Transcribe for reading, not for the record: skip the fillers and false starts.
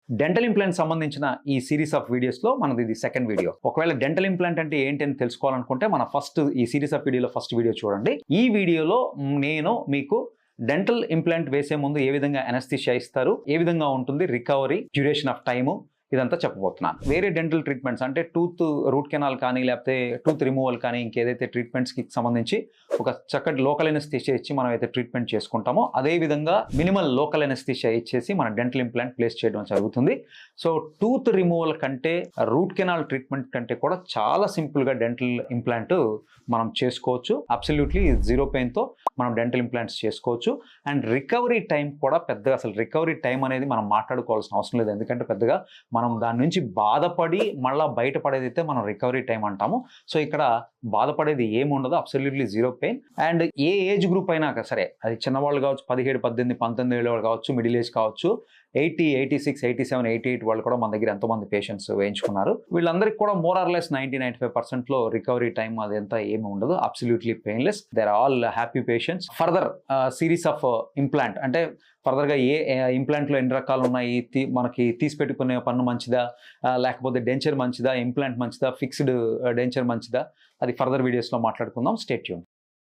Dental implant సంబంధించిన ఈ series of వీడియోస్లో మనది ఇది సెకండ్ వీడియో. ఒకవేళ డెంటల్ ఇంప్లాంట్ అంటే ఏంటి అని తెలుసుకోవాలనుకుంటే మన ఈ సిరీస్ ఆఫ్ వీడియోలో ఫస్ట్ వీడియో చూడండి. ఈ వీడియోలో నేను మీకు డెంటల్ ఇంప్లాంట్ వేసే ముందు ఏ విధంగా అనస్థీషియా ఇస్తారు, ఏ విధంగా ఉంటుంది రికవరీ, డ్యూరేషన్ ఆఫ్ టైము, ఇదంతా చెప్పబోతున్నాను. వేరే డెంటల్ ట్రీట్మెంట్స్ అంటే టూత్ రూట్ కెనాల్ కానీ లేకపోతే టూత్ రిమూవల్ కానీ ఇంకేదైతే ట్రీట్మెంట్స్కి సంబంధించి ఒక చక్కటి లోకల్ ఎనస్థీషియా ఇచ్చి మనం అయితే ట్రీట్మెంట్ చేసుకుంటామో అదే విధంగా మినిమల్ లోకల్ ఎనస్థీషియా ఇచ్చేసి మన డెంటల్ ఇంప్లాంట్ ప్లేస్ చేయడం జరుగుతుంది. సో టూత్ రిమూవల్ కంటే రూట్ కెనాల్ ట్రీట్మెంట్ కంటే కూడా చాలా సింపుల్గా డెంటల్ ఇంప్లాంట్ మనం చేసుకోవచ్చు. అబ్సల్యూట్లీ 0 పెయిన్తో మనం డెంటల్ ఇంప్లాంట్స్ చేసుకోవచ్చు. అండ్ రికవరీ టైం కూడా పెద్దగా అసలు రికవరీ టైం అనేది మనం మాట్లాడుకోవాల్సిన అవసరం లేదు. ఎందుకంటే పెద్దగా మనం దాని నుంచి బాధపడి మళ్ళీ బయటపడేది అయితే మనం రికవరీ టైం అంటాము. సో ఇక్కడ బాధపడేది ఏమి ఉండదు, absolutely 0 pain. And A age group అయినా సరే, అది చిన్నవాళ్ళు కావచ్చు, 17, 18, 19 ఏళ్ళ వాళ్ళు కావచ్చు, మిడిల్ ఏజ్ కావచ్చు, 80, 86, 87, 88 వాళ్ళు కూడా మన దగ్గర ఎంతోమంది పేషెంట్స్ వేయించుకున్నారు. వీళ్ళందరికీ కూడా more or less 90-95% recovery time అదంతా ఏమి ఉండదు, absolutely painless. They are all happy patients. Further series of implant అంటే ఫర్దర్గా ఏ ఇంప్లాంట్లో ఎన్ని రకాలు ఉన్నాయి, మనకి తీసి పెట్టుకునే పన్ను మంచిదా, లేకపోతే డెంచర్ మంచిదా, ఇంప్లాంట్ మంచిదా, ఫిక్స్డ్ డెంచర్ మంచిదా, అది ఫర్దర్ వీడియోస్లో మాట్లాడుకుందాం. Stay tune.